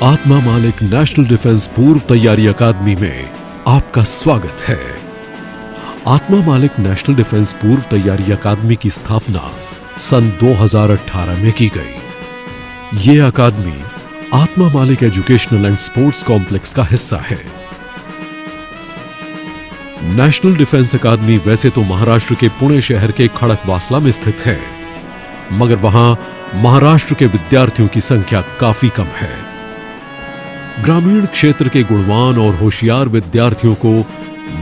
आत्मा मालिक national defence पूर्व तैयारी अकादमी में आपका स्वागत है। आत्मा मालिक नेशनल डिफेंस पूर्व तैयारी अकादमी की स्थापना सन 2018 में की गई। ये अकादमी आत्मा मालिक एजुकेशनल एंड स्पोर्ट्स कॉम्प्लेक्स का हिस्सा है। नेशनल डिफेंस अकादमी वैसे तो महाराष्ट्र के पुणे शहर के खड़कवासला में स्थित है, मगर वहां महाराष्ट्र के विद्यार्थियों की संख्या काफी कम है। ग्रामीण क्षेत्र के गुणवान और होशियार विद्यार्थियों को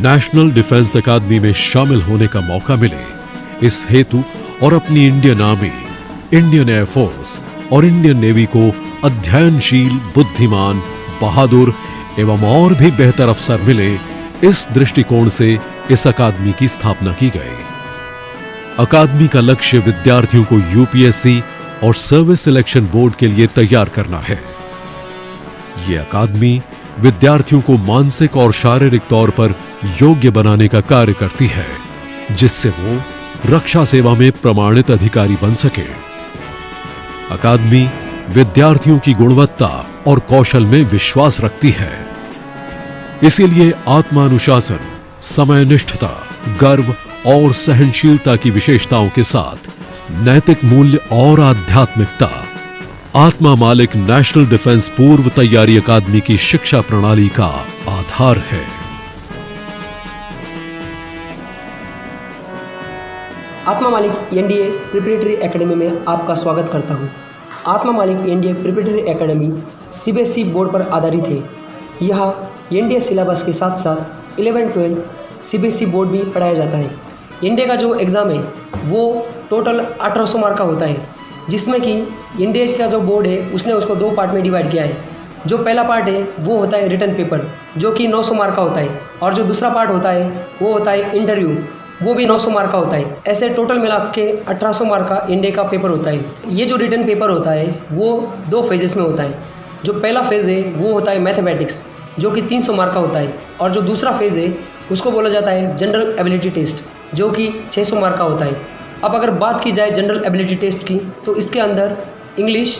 नेशनल डिफेंस अकादमी में शामिल होने का मौका मिले, इस हेतु और अपनी इंडियन आर्मी, इंडियन एयरफोर्स और इंडियन नेवी को अध्ययनशील, बुद्धिमान, बहादुर एवं और भी बेहतर अफसर मिले, इस दृष्टिकोण से इस अकादमी की स्थापना की गई। अकादमी का लक्ष्य विद्यार्थियों को यूपीएससी और सर्विस सिलेक्शन बोर्ड के लिए तैयार करना है। यह अकादमी विद्यार्थियों को मानसिक और शारीरिक तौर पर योग्य बनाने का कार्य करती है, जिससे वो रक्षा सेवा में प्रमाणित अधिकारी बन सके। अकादमी विद्यार्थियों की गुणवत्ता और कौशल में विश्वास रखती है, इसीलिए आत्मानुशासन, समयनिष्ठता, गर्व और सहनशीलता की विशेषताओं के साथ नैतिक मूल्य और आध्यात्मिकता आत्मा मालिक नेशनल डिफेंस पूर्व तैयारी अकादमी की शिक्षा प्रणाली का आधार है। आत्मा मालिक एनडीए प्रिपरेटरी एकेडमी में आपका स्वागत करता हूं। आत्मा मालिक NDA preparatory academy CBSE board पर आधारित है। यहाँ एनडीए सिलेबस के साथ साथ 11-12 सीबीएसई बोर्ड भी पढ़ाया जाता है। एनडीए का जो एग्ज़ाम है वो टोटल 1800 मार्क का होता है, जिसमें कि एनडीए का जो बोर्ड है उसने उसको 2 पार्ट में डिवाइड किया है। जो पहला पार्ट है वो होता है रिटन पेपर, जो कि 900 मार्क का होता है, और जो दूसरा पार्ट होता है वो होता है इंटरव्यू, वो भी 900 मार्क का होता है। ऐसे टोटल मिला के 1800 मार्क का एनडीए का पेपर होता है। ये जो रिटन पेपर होता है वो 2 फेजेस में होता है। जो पहला फेज़ है वो होता है मैथमेटिक्स, जो कि 300 मार्क का होता है, और जो दूसरा फेज़ है उसको बोला जाता है जनरल एबिलिटी टेस्ट, जो कि 600 मार्क का होता है। अब अगर बात की जाए जनरल एबिलिटी टेस्ट की, तो इसके अंदर इंग्लिश,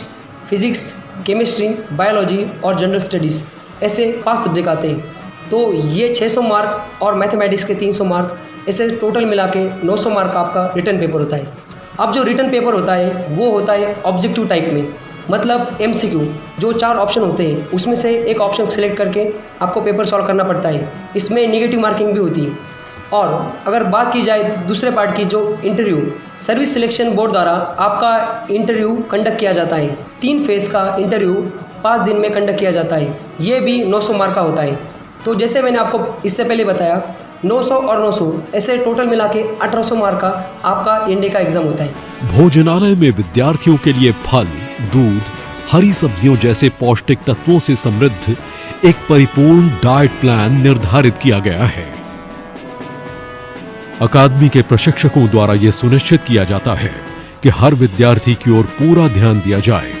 फिजिक्स, केमिस्ट्री, बायोलॉजी और जनरल स्टडीज़ ऐसे 5 सब्जेक्ट आते हैं। तो ये 600 मार्क और मैथमेटिक्स के 300 मार्क, ऐसे टोटल मिला के 900 मार्क का आपका रिटन पेपर होता है। अब जो रिटन पेपर होता है वो होता है ऑब्जेक्टिव टाइप में, मतलब एमसीक्यू। जो 4 ऑप्शन होते हैं उसमें से एक ऑप्शन सेलेक्ट करके आपको पेपर सॉल्व करना पड़ता है। इसमें नेगेटिव मार्किंग भी होती है। और अगर बात की जाए दूसरे पार्ट की, जो इंटरव्यू, सर्विस सिलेक्शन बोर्ड द्वारा आपका इंटरव्यू कंडक्ट किया जाता है। 3 फेज़ का इंटरव्यू 5 दिन में कंडक्ट किया जाता है। ये भी 900 मार्क का होता है। तो जैसे मैंने आपको इससे पहले बताया, 900 और 900 ऐसे टोटल मिला के 1800 मार्क का आपका एनडीए का एग्जाम होता है। भोजनालय में विद्यार्थियों के लिए फल, दूध, हरी सब्जियों जैसे पौष्टिक तत्वों से समृद्ध एक परिपूर्ण डाइट प्लान निर्धारित किया गया है। अकादमी के प्रशिक्षकों द्वारा यह सुनिश्चित किया जाता है कि हर विद्यार्थी की ओर पूरा ध्यान दिया जाए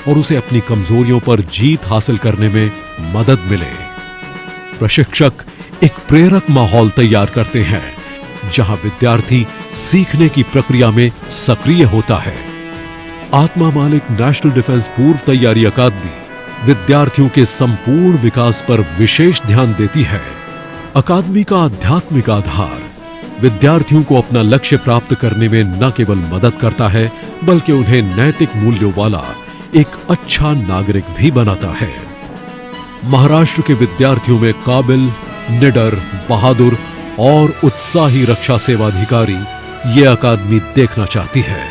और उसे अपनी कमजोरियों पर जीत हासिल करने में मदद मिले। प्रशिक्षक एक प्रेरक माहौल तैयार करते हैं, जहां विद्यार्थी सीखने की प्रक्रिया में सक्रिय होता है। आत्मा मालिक नेशनल डिफेंस पूर्व तैयारी अकादमी विद्यार्थियों के संपूर्ण विकास पर विशेष ध्यान देती है। अकादमी का आध्यात्मिक आधार विद्यार्थियों को अपना लक्ष्य प्राप्त करने में न केवल मदद करता है, बल्कि उन्हें नैतिक मूल्यों वाला एक अच्छा नागरिक भी बनाता है। महाराष्ट्र के विद्यार्थियों में काबिल, निडर, बहादुर और उत्साही रक्षा सेवा अधिकारी ये अकादमी देखना चाहती है।